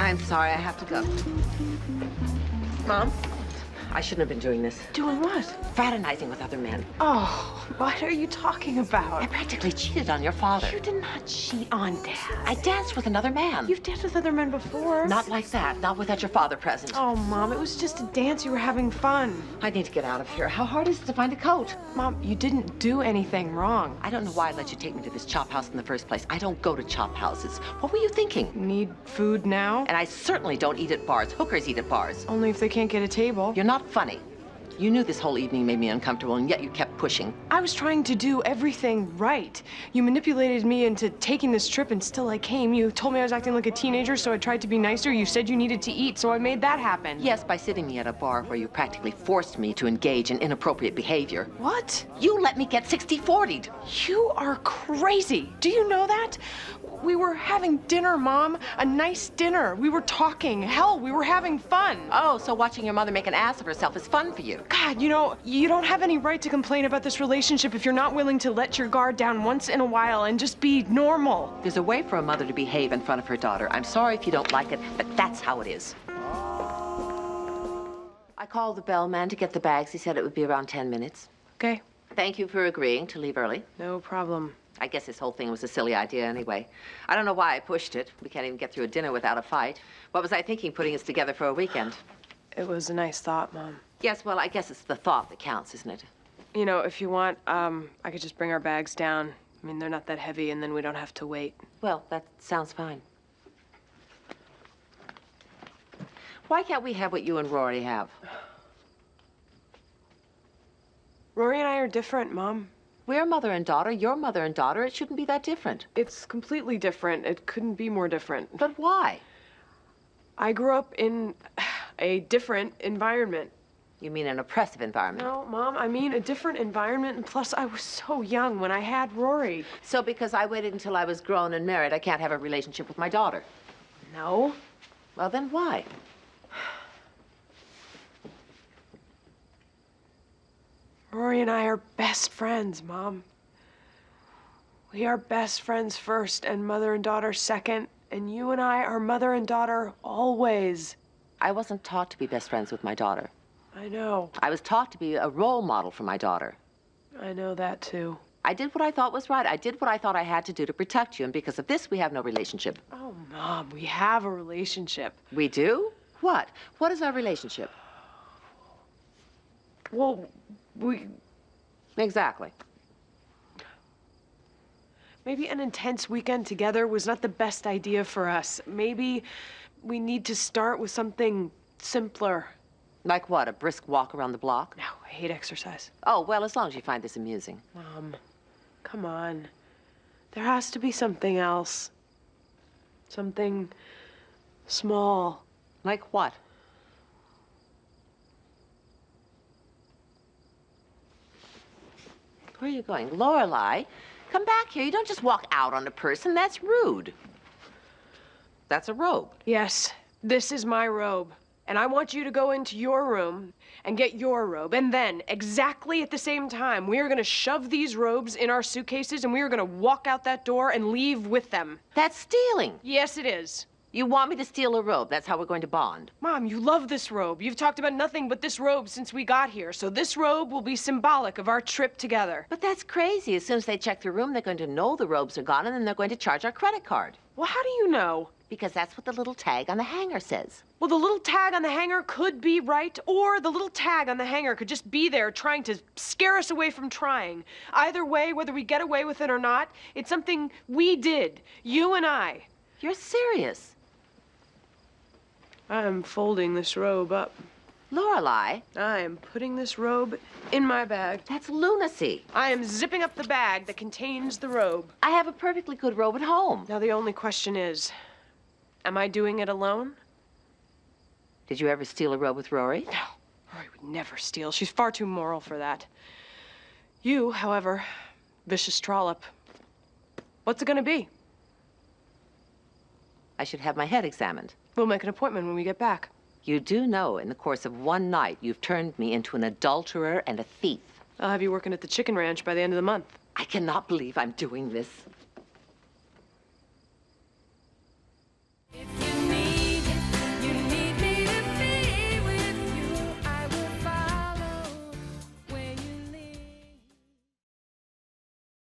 I'm sorry, I have to go. Mom? I shouldn't have been doing this. Doing what? Fraternizing with other men. Oh, what are you talking about? I practically cheated on your father. You did not cheat on Dad. I danced with another man. You've danced with other men before. Not like that. Not without your father present. Oh, Mom, it was just a dance. You were having fun. I need to get out of here. How hard is it to find a coat? Mom, you didn't do anything wrong. I don't know why I let you take me to this chop house in the first place. I don't go to chop houses. What were you thinking? Need food now? And I certainly don't eat at bars. Hookers eat at bars. Only if they can't get a table. You're not funny. You knew this whole evening made me uncomfortable, and yet you kept pushing. I was trying to do everything right. You manipulated me into taking this trip, and still I came. You told me I was acting like a teenager, so I tried to be nicer. You said you needed to eat, so I made that happen. Yes, by sitting me at a bar where you practically forced me to engage in inappropriate behavior. What? You let me get 60-40'd. You are crazy. Do you know that? We were having dinner, Mom. A nice dinner. We were talking. Hell, we were having fun. Oh, so watching your mother make an ass of herself is fun for you. God, you know, you don't have any right to complain about this relationship if you're not willing to let your guard down once in a while and just be normal. There's a way for a mother to behave in front of her daughter. I'm sorry if you don't like it, but that's how it is. I called the bellman to get the bags. He said it would be around 10 minutes. Okay. Thank you for agreeing to leave early. No problem. I guess this whole thing was a silly idea anyway. I don't know why I pushed it. We can't even get through a dinner without a fight. What was I thinking putting us together for a weekend? It was a nice thought, Mom. Yes, well, I guess it's the thought that counts, isn't it? You know, if you want, I could just bring our bags down. I mean, they're not that heavy, and then we don't have to wait. Well, that sounds fine. Why can't we have what you and Rory have? Rory and I are different, Mom. We're mother and daughter. You're mother and daughter. It shouldn't be that different. It's completely different. It couldn't be more different. But why? I grew up in a different environment. You mean an oppressive environment? No, Mom, I mean a different environment, and plus I was so young when I had Rory. So because I waited until I was grown and married, I can't have a relationship with my daughter? No. Well, then why? Rory and I are best friends, Mom. We are best friends first and mother and daughter second, and you and I are mother and daughter always. I wasn't taught to be best friends with my daughter. I know. I was taught to be a role model for my daughter. I know that, too. I did what I thought was right. I did what I thought I had to do to protect you, and because of this, we have no relationship. Oh, Mom, we have a relationship. We do? What? What is our relationship? Well, we... Exactly. Maybe an intense weekend together was not the best idea for us. Maybe we need to start with something simpler. Like what, a brisk walk around the block? No, I hate exercise. Oh, well, as long as you find this amusing. Mom, come on. There has to be something else. Something small. Like what? Where are you going? Lorelai, come back here. You don't just walk out on a person. That's rude. That's a robe. Yes, this is my robe. And I want you to go into your room and get your robe. And then, exactly at the same time, we are going to shove these robes in our suitcases and we are going to walk out that door and leave with them. That's stealing. Yes, it is. You want me to steal a robe. That's how we're going to bond. Mom, you love this robe. You've talked about nothing but this robe since we got here. So this robe will be symbolic of our trip together. But that's crazy. As soon as they check the room, they're going to know the robes are gone, and then they're going to charge our credit card. Well, how do you know? Because that's what the little tag on the hanger says. Well, the little tag on the hanger could be right, or the little tag on the hanger could just be there trying to scare us away from trying. Either way, whether we get away with it or not, it's something we did, you and I. You're serious. I'm folding this robe up. Lorelai. I am putting this robe in my bag. That's lunacy. I am zipping up the bag that contains the robe. I have a perfectly good robe at home. Now the only question is, am I doing it alone? Did you ever steal a robe with Rory? No, Rory would never steal. She's far too moral for that. You, however, vicious trollop. What's it gonna be? I should have my head examined. We'll make an appointment when we get back. You do know, in the course of one night, you've turned me into an adulterer and a thief. I'll have you working at the chicken ranch by the end of the month. I cannot believe I'm doing this.